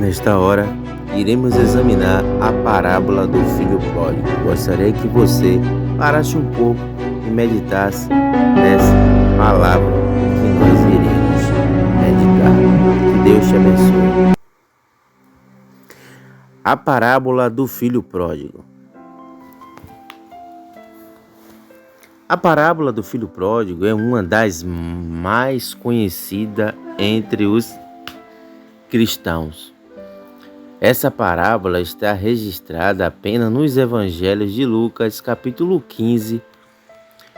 Nesta hora, iremos examinar a parábola do filho pródigo. Gostaria que você parasse um pouco e meditasse nessa palavra que nós iremos meditar. Que Deus te abençoe. A parábola do filho pródigo. A parábola do filho pródigo é uma das mais conhecidas entre os cristãos. Essa parábola está registrada apenas nos evangelhos de Lucas, capítulo 15,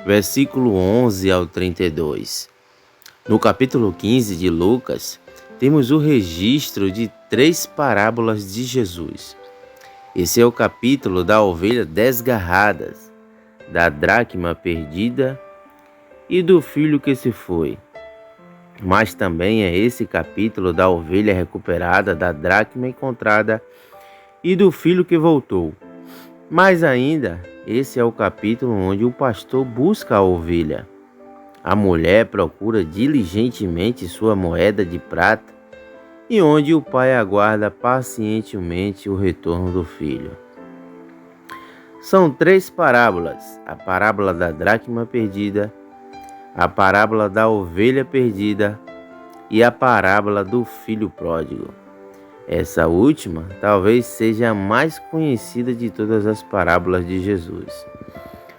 versículo 11 ao 32. No capítulo 15 de Lucas, temos o registro de 3 parábolas de Jesus. Esse é o capítulo da ovelha desgarrada, da dracma perdida e do filho que se foi. Mas também é esse capítulo da ovelha recuperada, da dracma encontrada e do filho que voltou. Mas ainda, esse é o capítulo onde o pastor busca a ovelha. A mulher procura diligentemente sua moeda de prata e onde o pai aguarda pacientemente o retorno do filho. São 3 parábolas: a parábola da dracma perdida, a parábola da ovelha perdida e a parábola do filho pródigo. Essa última talvez seja a mais conhecida de todas as parábolas de Jesus.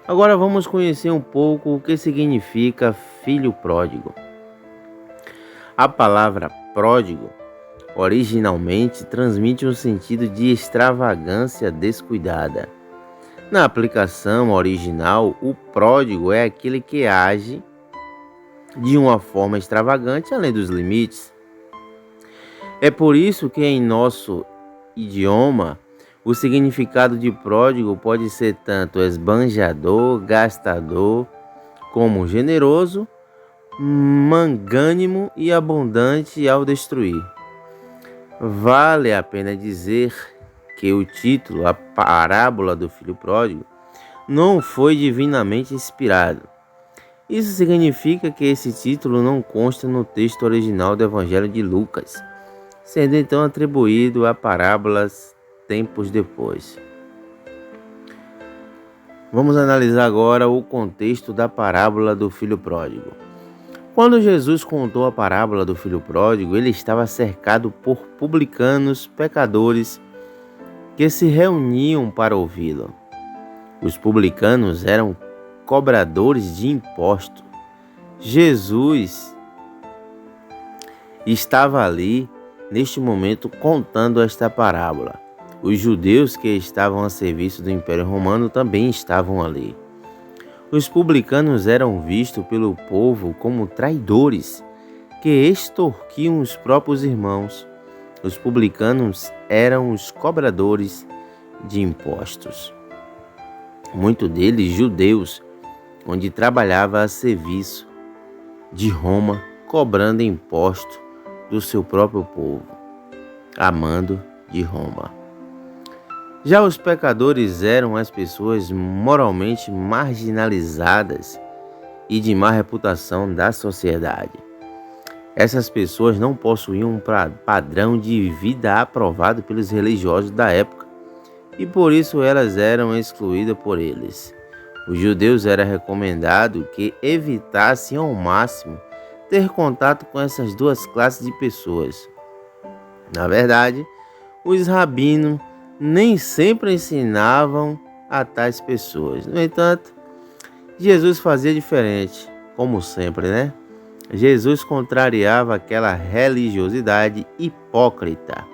Agora vamos conhecer um pouco o que significa filho pródigo. A palavra pródigo originalmente transmite um sentido de extravagância descuidada. Na aplicação original, o pródigo é aquele que age de uma forma extravagante além dos limites. É por isso que em nosso idioma o significado de pródigo pode ser tanto esbanjador, gastador, como generoso, magnânimo e abundante ao destruir. Vale a pena dizer que o título, a parábola do filho pródigo, não foi divinamente inspirado. Isso significa que esse título não consta no texto original do Evangelho de Lucas, sendo então atribuído a parábolas tempos depois. Vamos analisar agora o contexto da parábola do filho pródigo. Quando Jesus contou a parábola do filho pródigo, ele estava cercado por publicanos, pecadores, que se reuniam para ouvi-lo. Os publicanos eram cobradores de impostos. Jesus estava ali, neste momento, contando esta parábola. Os judeus que estavam a serviço do Império Romano também estavam ali. Os publicanos eram vistos pelo povo como traidores que extorquiam os próprios irmãos. Os publicanos eram os cobradores de impostos. Muitos deles judeus, onde trabalhava a serviço de Roma, cobrando imposto do seu próprio povo, amando de Roma. Já os pecadores eram as pessoas moralmente marginalizadas e de má reputação da sociedade. Essas pessoas não possuíam um padrão de vida aprovado pelos religiosos da época e por isso elas eram excluídas por eles. Os judeus era recomendado que evitassem ao máximo ter contato com essas duas classes de pessoas. Na verdade, os rabinos nem sempre ensinavam a tais pessoas. No entanto, Jesus fazia diferente, como sempre, né? Jesus contrariava aquela religiosidade hipócrita.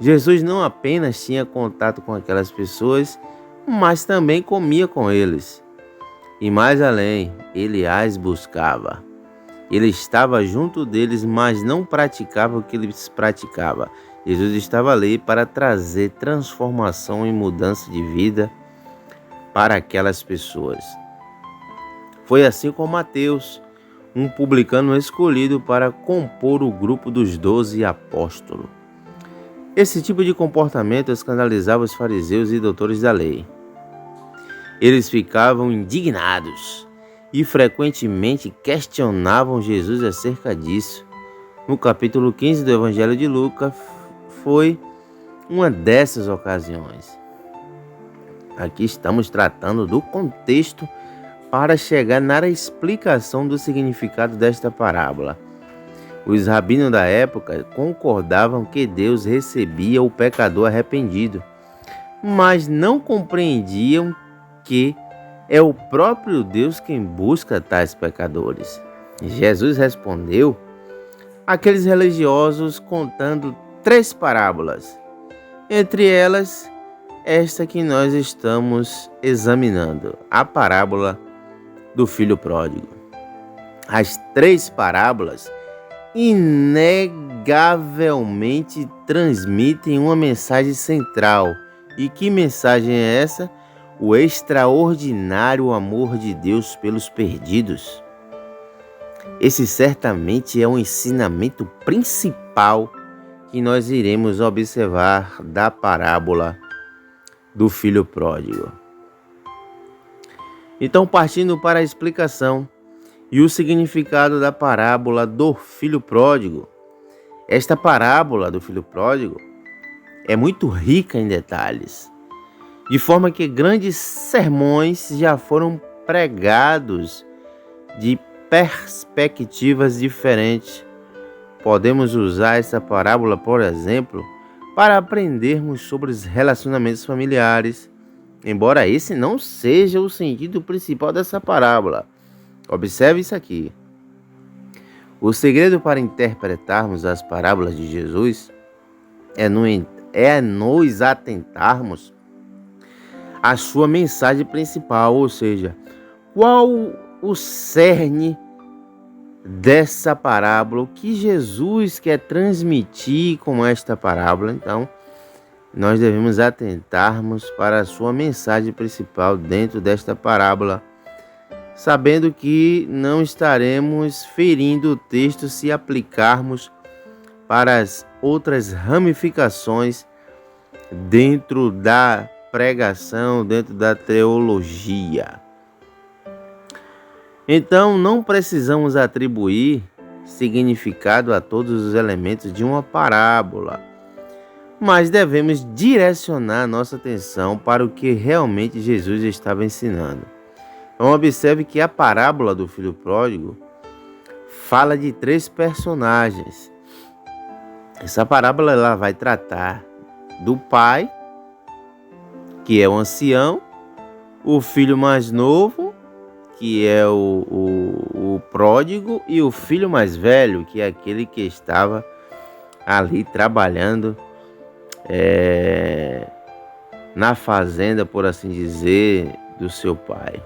Jesus não apenas tinha contato com aquelas pessoas, mas também comia com eles. E mais além, ele as buscava. Ele estava junto deles, mas não praticava o que eles praticavam. Jesus estava ali para trazer transformação e mudança de vida para aquelas pessoas. Foi assim com Mateus, um publicano escolhido para compor o grupo dos 12 apóstolos. Esse tipo de comportamento escandalizava os fariseus e doutores da lei. Eles ficavam indignados e frequentemente questionavam Jesus acerca disso. No capítulo 15 do Evangelho de Lucas, foi uma dessas ocasiões. Aqui estamos tratando do contexto para chegar na explicação do significado desta parábola. Os rabinos da época concordavam que Deus recebia o pecador arrependido, mas não compreendiam que é o próprio Deus quem busca tais pecadores. Jesus respondeu àqueles religiosos contando 3 parábolas, entre elas esta que nós estamos examinando, a parábola do filho pródigo. As 3 parábolas inegavelmente transmitem uma mensagem central. E que mensagem é essa? O extraordinário amor de Deus pelos perdidos. Esse certamente é o ensinamento principal que nós iremos observar da parábola do filho pródigo. Então, partindo para a explicação e o significado da parábola do filho pródigo, esta parábola do filho pródigo é muito rica em detalhes, de forma que grandes sermões já foram pregados de perspectivas diferentes. Podemos usar essa parábola, por exemplo, para aprendermos sobre os relacionamentos familiares, embora esse não seja o sentido principal dessa parábola. Observe isso aqui. O segredo para interpretarmos as parábolas de Jesus é nos atentarmos à sua mensagem principal, ou seja, qual o cerne dessa parábola, o que Jesus quer transmitir com esta parábola. Então, nós devemos atentarmos para a sua mensagem principal dentro desta parábola, sabendo que não estaremos ferindo o texto se aplicarmos para as outras ramificações dentro da pregação, dentro da teologia. Então, não precisamos atribuir significado a todos os elementos de uma parábola, mas devemos direcionar nossa atenção para o que realmente Jesus estava ensinando. Então, observe que a parábola do filho pródigo fala de 3 personagens. Essa parábola ela vai tratar do pai, que é o ancião, o filho mais novo, que é o pródigo, e o filho mais velho, que é aquele que estava ali trabalhando na fazenda, por assim dizer, do seu pai.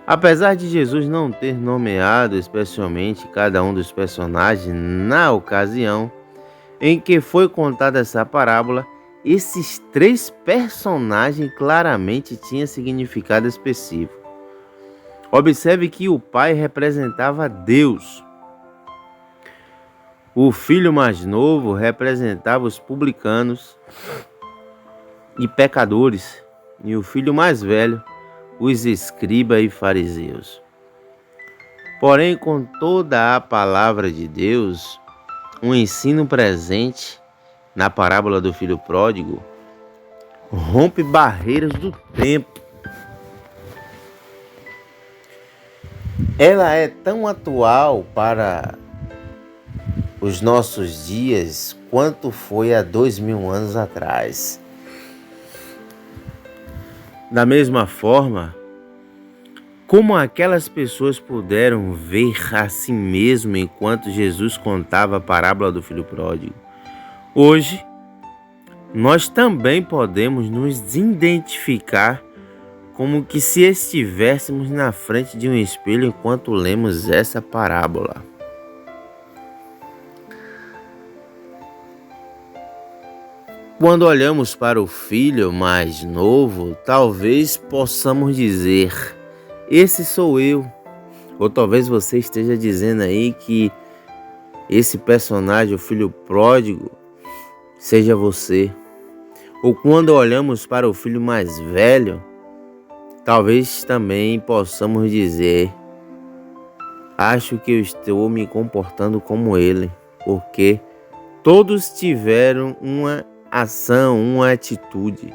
Apesar de Jesus não ter nomeado especialmente cada um dos personagens na ocasião em que foi contada essa parábola, esses 3 personagens claramente tinham significado específico. Observe que o pai representava Deus. O filho mais novo representava os publicanos e pecadores, e o filho mais velho, os escribas e fariseus. Porém, com toda a palavra de Deus, um ensino presente na parábola do filho pródigo rompe barreiras do tempo. Ela é tão atual para os nossos dias quanto foi há 2000 anos atrás. Da mesma forma, como aquelas pessoas puderam ver a si mesmo enquanto Jesus contava a parábola do filho pródigo, hoje nós também podemos nos identificar como que se estivéssemos na frente de um espelho enquanto lemos essa parábola. Quando olhamos para o filho mais novo, talvez possamos dizer: esse sou eu. Ou talvez você esteja dizendo aí que esse personagem, o filho pródigo, seja você. Ou quando olhamos para o filho mais velho, talvez também possamos dizer: acho que eu estou me comportando como ele, porque Todos tiveram uma ação, uma atitude.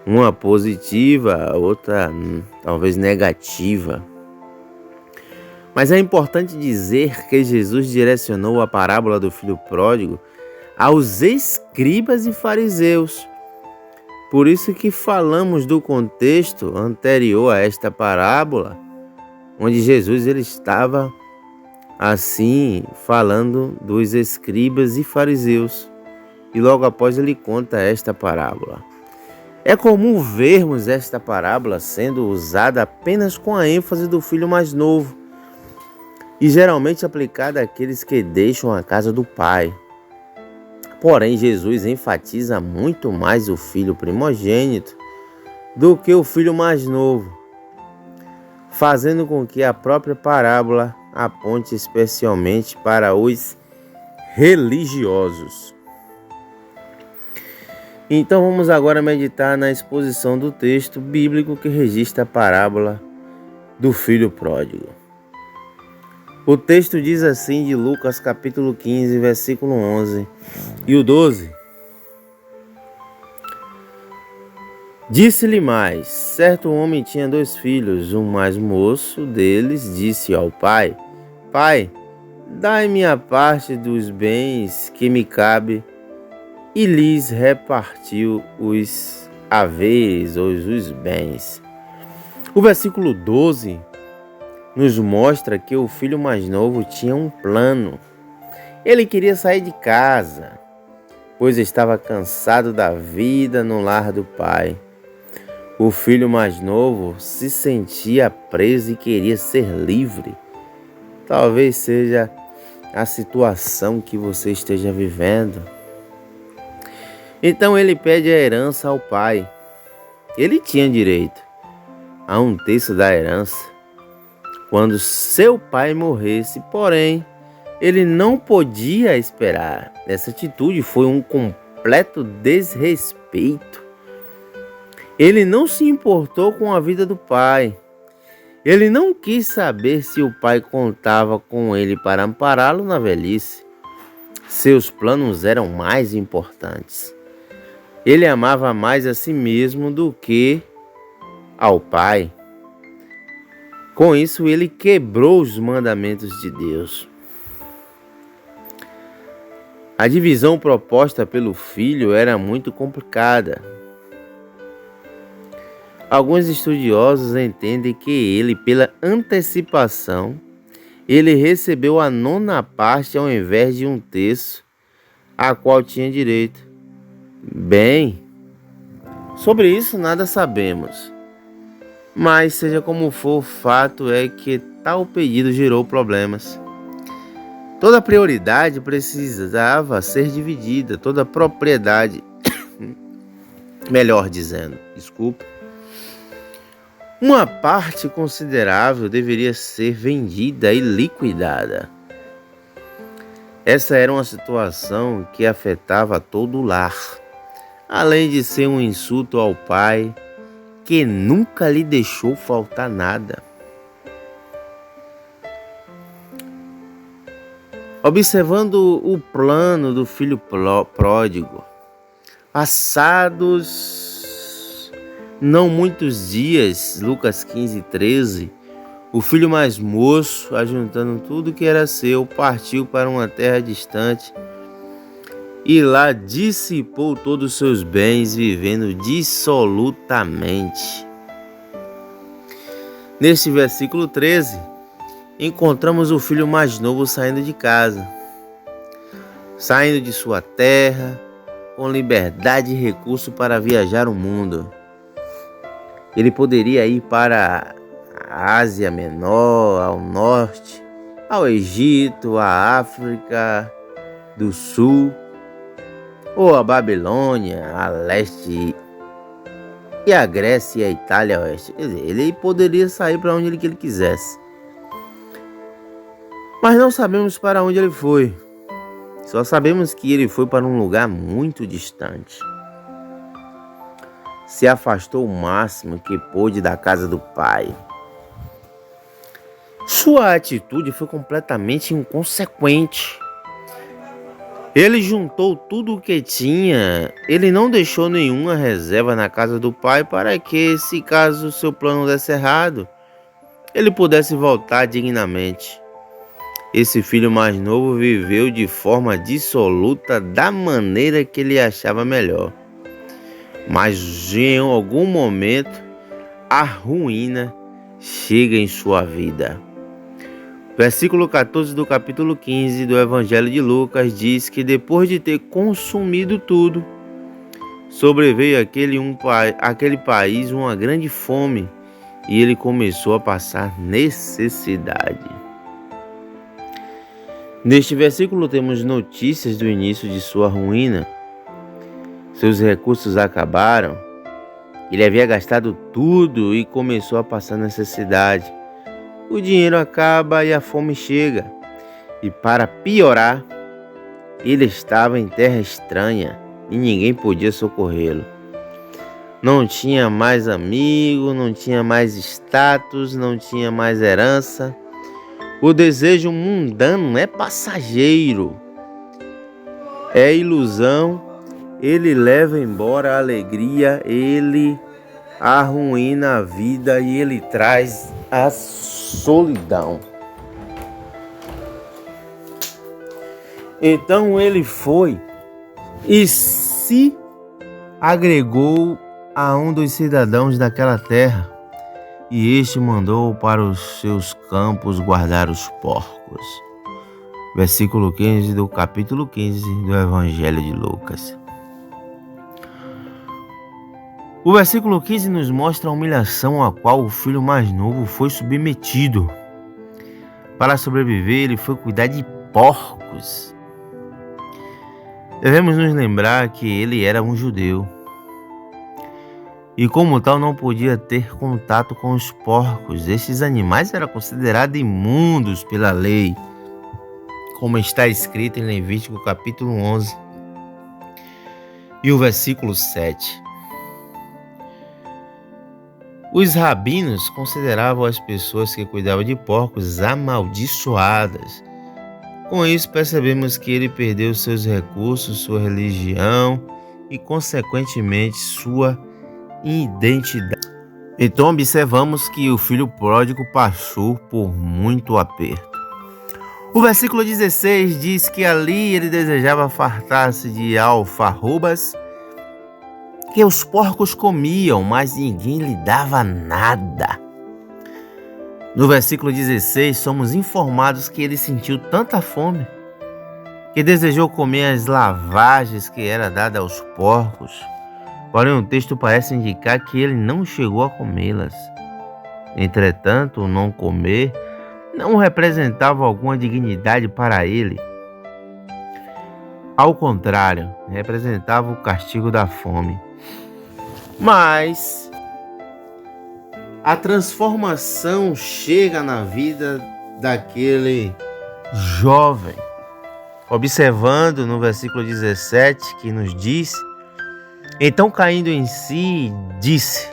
Uma positiva, a outra talvez negativa. Mas é importante dizer que Jesus direcionou a parábola do filho pródigo aos escribas e fariseus. Por isso que falamos do contexto anterior a esta parábola, onde Jesus ele estava assim falando dos escribas e fariseus. E logo após ele conta esta parábola. É comum vermos esta parábola sendo usada apenas com a ênfase do filho mais novo e geralmente aplicada àqueles que deixam a casa do pai. Porém, Jesus enfatiza muito mais o filho primogênito do que o filho mais novo, fazendo com que a própria parábola aponte especialmente para os religiosos. Então vamos agora meditar na exposição do texto bíblico que registra a parábola do filho pródigo. O texto diz assim de Lucas capítulo 15, versículo 11 e o 12. Disse-lhe mais: certo homem tinha 2 filhos. O mais moço deles disse ao pai: Pai, dai-me a parte dos bens que me cabe. E lhes repartiu os haveres, ou os bens. O versículo 12 nos mostra que o filho mais novo tinha um plano. Ele queria sair de casa, pois estava cansado da vida no lar do pai. O filho mais novo se sentia preso e queria ser livre. Talvez seja a situação que você esteja vivendo. Então ele pede a herança ao pai. Ele tinha direito a 1/3 da herança quando seu pai morresse, porém, ele não podia esperar. Essa atitude foi um completo desrespeito. Ele não se importou com a vida do pai. Ele não quis saber se o pai contava com ele para ampará-lo na velhice. Seus planos eram mais importantes. Ele amava mais a si mesmo do que ao pai. Com isso, ele quebrou os mandamentos de Deus. A divisão proposta pelo filho era muito complicada. Alguns estudiosos entendem que ele, pela antecipação, ele recebeu a 9ª parte ao invés de 1/3, a qual tinha direito. Bem, sobre isso nada sabemos, mas seja como for, o fato é que tal pedido gerou problemas. Toda prioridade precisava ser dividida, toda propriedade, melhor dizendo, uma parte considerável deveria ser vendida e liquidada. Essa era uma situação que afetava todo o lar. Além de ser um insulto ao pai, que nunca lhe deixou faltar nada. Observando o plano do filho pródigo, passados não muitos dias, Lucas 15, 13, o filho mais moço, ajuntando tudo que era seu, partiu para uma terra distante, e lá dissipou todos os seus bens, vivendo dissolutamente. Neste versículo 13, encontramos o filho mais novo saindo de casa, saindo de sua terra, com liberdade e recurso para viajar o mundo. Ele poderia ir para a Ásia Menor, ao norte, ao Egito, à África do Sul, ou a Babilônia, a leste, e a Grécia e a Itália a oeste. Quer dizer, ele poderia sair para onde ele quisesse. Mas não sabemos para onde ele foi. Só sabemos que ele foi para um lugar muito distante. Se afastou o máximo que pôde da casa do pai. Sua atitude foi completamente inconsequente. Ele juntou tudo o que tinha, ele não deixou nenhuma reserva na casa do pai para que, se caso seu plano desse errado, ele pudesse voltar dignamente. Esse filho mais novo viveu de forma dissoluta da maneira que ele achava melhor. Mas em algum momento, a ruína chega em sua vida. Versículo 14 do capítulo 15 do Evangelho de Lucas diz que depois de ter consumido tudo, sobreveio àquele país uma grande fome e ele começou a passar necessidade. Neste versículo temos notícias do início de sua ruína. Seus recursos acabaram, ele havia gastado tudo e começou a passar necessidade. O dinheiro acaba e a fome chega. E para piorar, ele estava em terra estranha e ninguém podia socorrê-lo. Não tinha mais amigo, não tinha mais status, não tinha mais herança. O desejo mundano é passageiro, é ilusão. Ele leva embora a alegria, ele arruína a vida e ele traz a solidão. Então ele foi e se agregou a um dos cidadãos daquela terra, e este mandou para os seus campos guardar os porcos. Versículo 15 do capítulo 15 do Evangelho de Lucas. O versículo 15 nos mostra a humilhação a qual o filho mais novo foi submetido. Para sobreviver, ele foi cuidar de porcos. Devemos nos lembrar que ele era um judeu e, como tal, não podia ter contato com os porcos. Estes animais eram considerados imundos pela lei, como está escrito em Levítico capítulo 11 e o versículo 7. Os rabinos consideravam as pessoas que cuidavam de porcos amaldiçoadas. Com isso, percebemos que ele perdeu seus recursos, sua religião e, consequentemente, sua identidade. Então, observamos que o filho pródigo passou por muito aperto. O versículo 16 diz que ali ele desejava fartar-se de alfarrobas que os porcos comiam, mas ninguém lhe dava nada. No versículo 16, somos informados que ele sentiu tanta fome que desejou comer as lavagens que era dada aos porcos. Porém, o texto parece indicar que ele não chegou a comê-las. Entretanto, o não comer não representava alguma dignidade para ele. Ao contrário, representava o castigo da fome. Mas a transformação chega na vida daquele jovem. Observando no versículo 17 que nos diz: então, caindo em si, disse: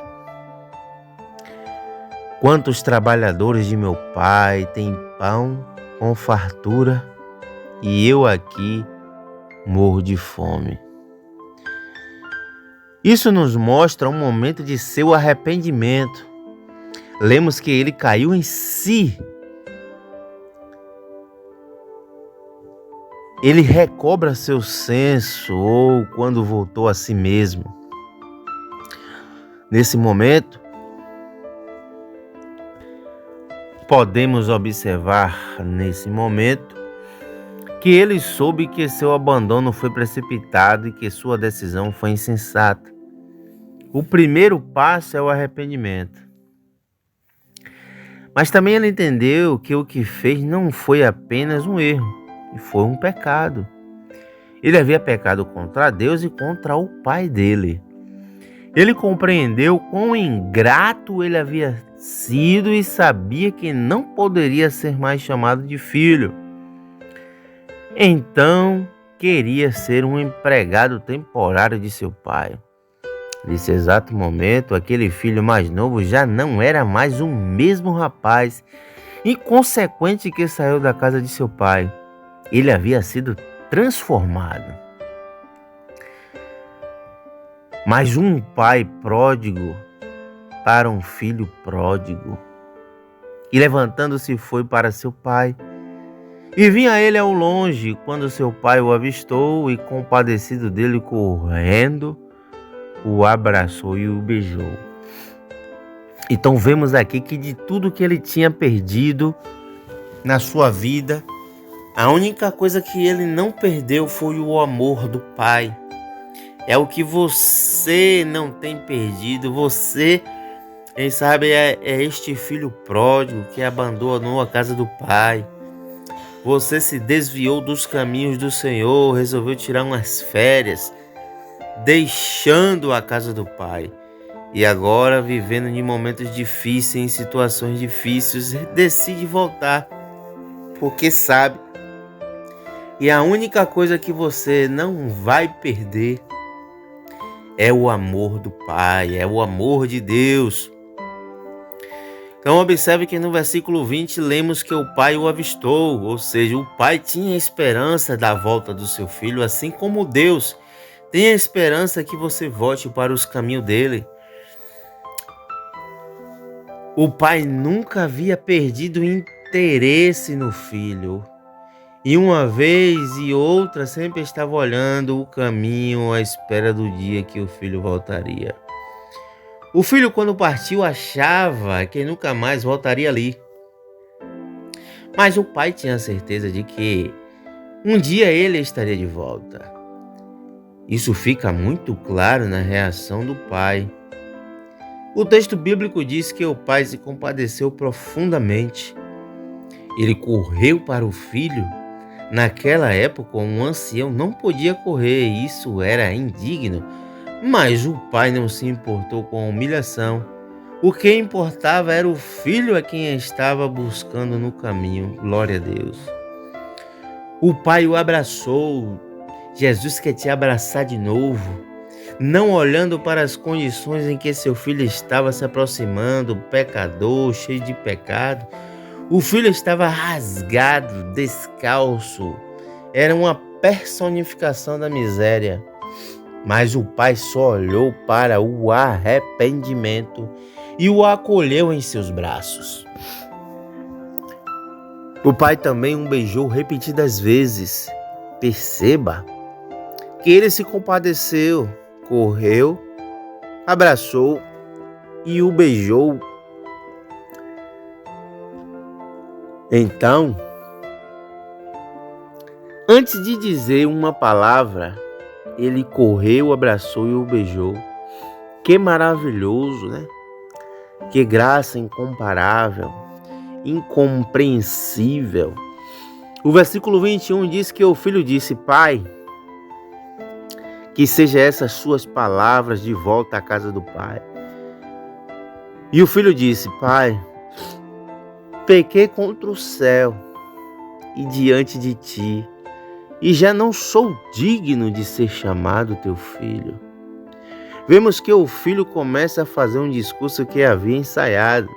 quantos trabalhadores de meu pai têm pão com fartura e eu aqui morro de fome. Isso nos mostra um momento de seu arrependimento. Lemos que ele caiu em si. Ele recobra seu senso, ou quando voltou a si mesmo. Nesse momento, podemos observar que ele soube que seu abandono foi precipitado e que sua decisão foi insensata. O primeiro passo é o arrependimento. Mas também ele entendeu que o que fez não foi apenas um erro, e foi um pecado. Ele havia pecado contra Deus e contra o pai dele. Ele compreendeu quão ingrato ele havia sido e sabia que não poderia ser mais chamado de filho. Então, queria ser um empregado temporário de seu pai. Nesse exato momento, aquele filho mais novo já não era mais o mesmo rapaz inconsequente que saiu da casa de seu pai. Ele havia sido transformado. Mas um pai pródigo para um filho pródigo. E levantando-se foi para seu pai. E vinha ele ao longe, quando seu pai o avistou, e compadecido dele, correndo, o abraçou e o beijou. Então vemos aqui que de tudo que ele tinha perdido na sua vida, a única coisa que ele não perdeu foi o amor do pai. É o que você não tem perdido. Você, quem sabe, é este filho pródigo que abandonou a casa do pai. Você se desviou dos caminhos do Senhor, resolveu tirar umas férias, deixando a casa do pai. E agora, vivendo em momentos difíceis, em situações difíceis, decide voltar, porque sabe. E a única coisa que você não vai perder é o amor do Pai, é o amor de Deus. Então observe que no versículo 20 lemos que o pai o avistou, ou seja, o pai tinha esperança da volta do seu filho, assim como Deus tem a esperança que você volte para os caminhos dele. O pai nunca havia perdido interesse no filho. E uma vez e outra sempre estava olhando o caminho à espera do dia que o filho voltaria. O filho, quando partiu, achava que nunca mais voltaria ali. Mas o pai tinha certeza de que um dia ele estaria de volta. Isso fica muito claro na reação do pai. O texto bíblico diz que o pai se compadeceu profundamente. Ele correu para o filho. Naquela época, um ancião não podia correr, isso era indigno. Mas o pai não se importou com a humilhação. O que importava era o filho a quem estava buscando no caminho. Glória a Deus. O pai o abraçou. Jesus quer te abraçar de novo. Não olhando para as condições em que seu filho estava se aproximando, pecador, cheio de pecado. O filho estava rasgado, descalço. Era uma personificação da miséria. Mas o pai só olhou para o arrependimento e o acolheu em seus braços. O pai também o beijou repetidas vezes. Perceba que ele se compadeceu, correu, abraçou e o beijou. Então, antes de dizer uma palavra, ele correu, abraçou e o beijou. Que maravilhoso, né? Que graça incomparável, incompreensível. O versículo 21 diz que o filho disse: Pai, que seja essas suas palavras de volta à casa do pai. E o filho disse: Pai, pequei contra o céu e diante de ti, e já não sou digno de ser chamado teu filho. Vemos que o filho começa a fazer um discurso que havia ensaiado.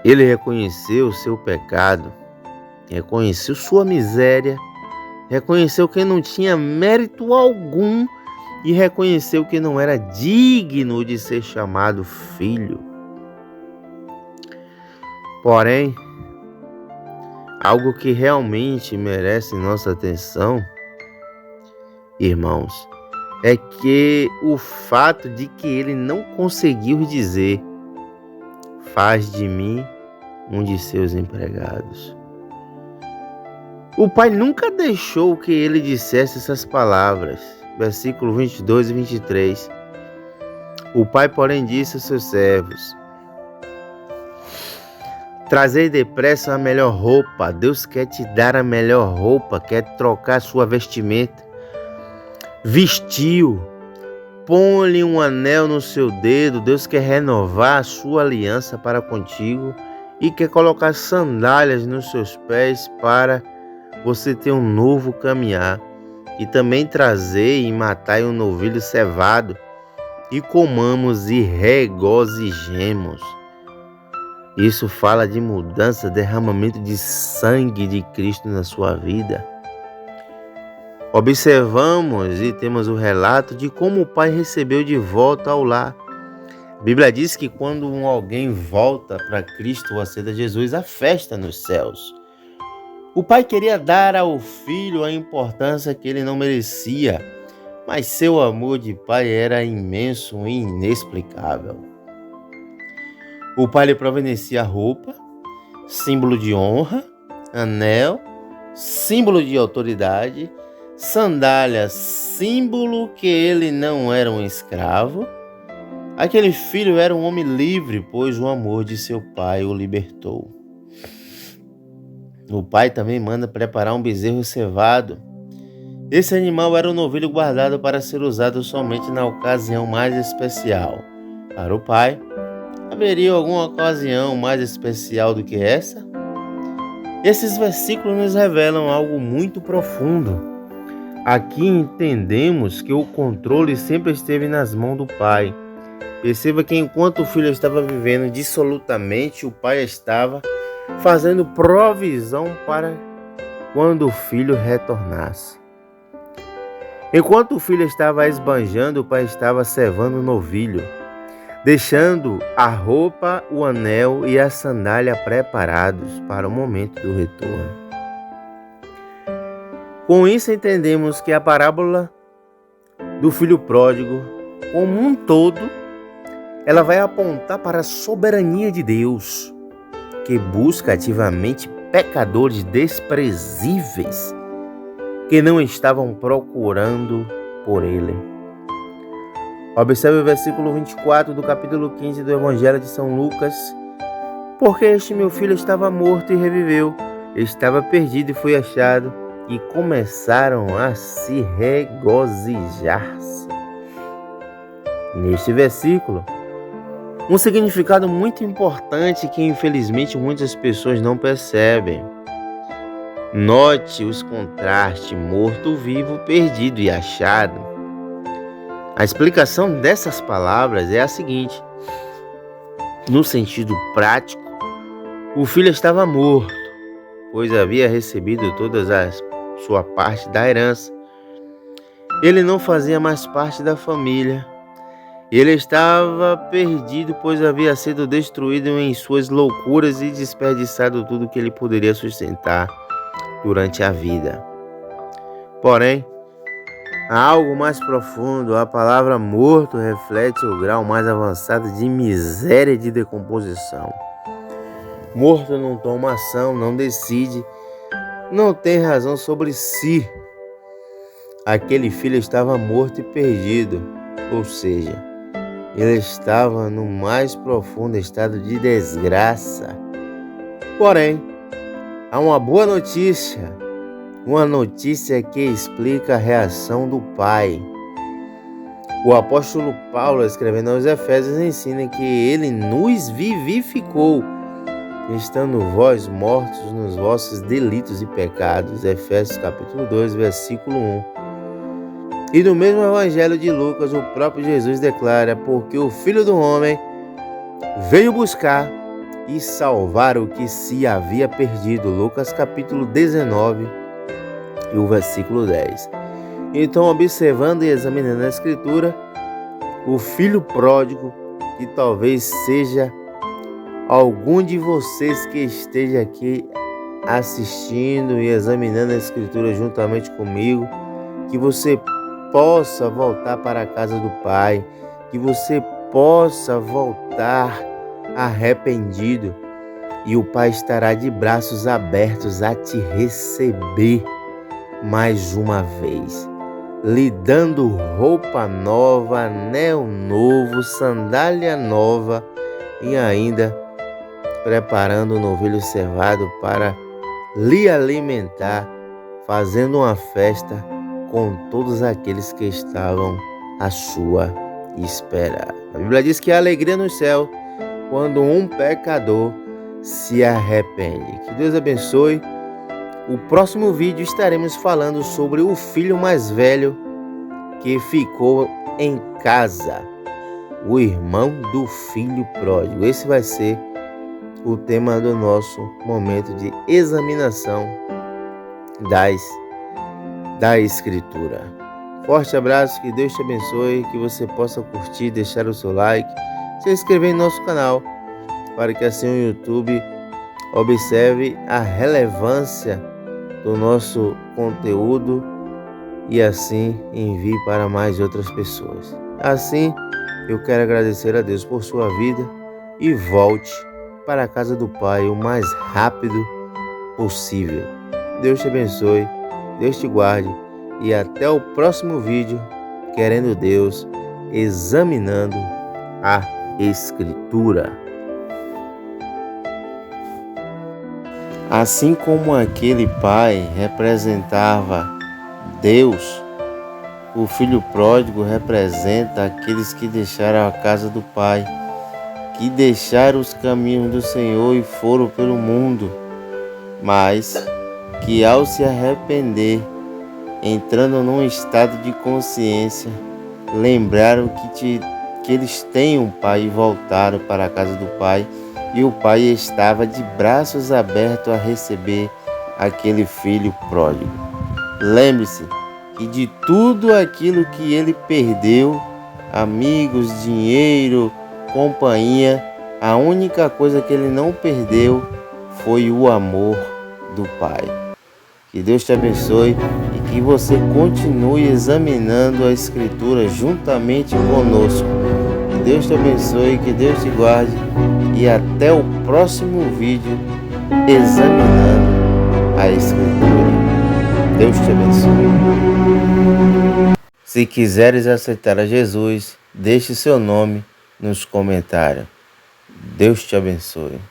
Ele reconheceu o seu pecado, reconheceu sua miséria, reconheceu que não tinha mérito algum e reconheceu que não era digno de ser chamado filho. Porém, algo que realmente merece nossa atenção, irmãos, é que o fato de que ele não conseguiu dizer: faz de mim um de seus empregados. O pai nunca deixou que ele dissesse essas palavras. Versículo 22 e 23. O pai, porém, disse aos seus servos: trazei depressa a melhor roupa. Deus quer te dar a melhor roupa, quer trocar sua vestimenta. Vestiu, põe-lhe um anel no seu dedo. Deus quer renovar a sua aliança para contigo e quer colocar sandálias nos seus pés para você ter um novo caminhar. E também trazei e matai um novilho cevado e comamos e regozijemos. Isso fala de mudança, derramamento de sangue de Cristo na sua vida. Observamos e temos o relato de como o pai recebeu de volta ao lar. A Bíblia diz que quando alguém volta para Cristo ou aceita Jesus, há festa nos céus. O pai queria dar ao filho a importância que ele não merecia, mas seu amor de pai era imenso e inexplicável. O pai lhe providencia roupa, símbolo de honra, anel, símbolo de autoridade, sandálias, símbolo que ele não era um escravo. Aquele filho era um homem livre, pois o amor de seu pai o libertou. O pai também manda preparar um bezerro cevado. Esse animal era um novilho guardado para ser usado somente na ocasião mais especial. Para o pai, haveria alguma ocasião mais especial do que essa? Esses versículos nos revelam algo muito profundo. Aqui entendemos que o controle sempre esteve nas mãos do pai. Perceba que enquanto o filho estava vivendo dissolutamente, o pai estava fazendo provisão para quando o filho retornasse. Enquanto o filho estava esbanjando, o pai estava cevando o novilho, deixando a roupa, o anel e a sandália preparados para o momento do retorno. Com isso entendemos que a parábola do filho pródigo, como um todo, ela vai apontar para a soberania de Deus, que busca ativamente pecadores desprezíveis que não estavam procurando por ele. Observe o versículo 24 do capítulo 15 do Evangelho de São Lucas. Porque este meu filho estava morto e reviveu, estava perdido e foi achado, e começaram a se regozijar-se. Neste versículo, um significado muito importante que infelizmente muitas pessoas não percebem. Note os contrastes morto-vivo, perdido e achado. A explicação dessas palavras é a seguinte: no sentido prático, o filho estava morto, pois havia recebido toda a sua parte da herança. Ele não fazia mais parte da família. Ele estava perdido, pois havia sido destruído em suas loucuras e desperdiçado tudo que ele poderia sustentar durante a vida. Porém, há algo mais profundo. A palavra morto reflete o grau mais avançado de miséria e de decomposição. Morto não toma ação, não decide, não tem razão sobre si. Aquele filho estava morto e perdido, ou seja, ele estava no mais profundo estado de desgraça. Porém, há uma boa notícia, uma notícia que explica a reação do pai. O apóstolo Paulo, escrevendo aos Efésios, ensina que ele nos vivificou, estando vós mortos nos vossos delitos e pecados. Efésios capítulo 2, versículo 1. E no mesmo Evangelho de Lucas, o próprio Jesus declara: porque o Filho do Homem veio buscar e salvar o que se havia perdido. Lucas capítulo 19 e o versículo 10. Então, observando e examinando a Escritura, o filho pródigo, que talvez seja algum de vocês que esteja aqui assistindo e examinando a Escritura juntamente comigo, que você possa voltar para a casa do Pai, que você possa voltar arrependido, e o Pai estará de braços abertos a te receber mais uma vez, lhe dando roupa nova, anel novo, sandália nova e ainda preparando um novilho cevado para lhe alimentar, fazendo uma festa com todos aqueles que estavam à sua espera. A Bíblia diz que há alegria no céu quando um pecador se arrepende. Que Deus abençoe. O próximo vídeo estaremos falando sobre o filho mais velho que ficou em casa, o irmão do filho pródigo. Esse vai ser o tema do nosso momento de examinação da Escritura. Forte abraço, que Deus te abençoe, que você possa curtir, deixar o seu like, se inscrever em nosso canal, para que assim o YouTube observe a relevância do nosso conteúdo e assim envie para mais outras pessoas. Assim, eu quero agradecer a Deus por sua vida e volte para a casa do Pai o mais rápido possível. Deus te abençoe, Deus te guarde e até o próximo vídeo, querendo Deus, examinando a Escritura. Assim como aquele pai representava Deus, o filho pródigo representa aqueles que deixaram a casa do Pai, que deixaram os caminhos do Senhor e foram pelo mundo, mas que ao se arrepender, entrando num estado de consciência, lembraram que eles têm um pai e voltaram para a casa do Pai, e o pai estava de braços abertos a receber aquele filho pródigo. Lembre-se que de tudo aquilo que ele perdeu, amigos, dinheiro, companhia, a única coisa que ele não perdeu foi o amor do Pai. Que Deus te abençoe e que você continue examinando a Escritura juntamente conosco. Que Deus te abençoe, que Deus te guarde e até o próximo vídeo examinando a Escritura. Deus te abençoe. Se quiseres aceitar a Jesus, deixe seu nome nos comentários. Deus te abençoe.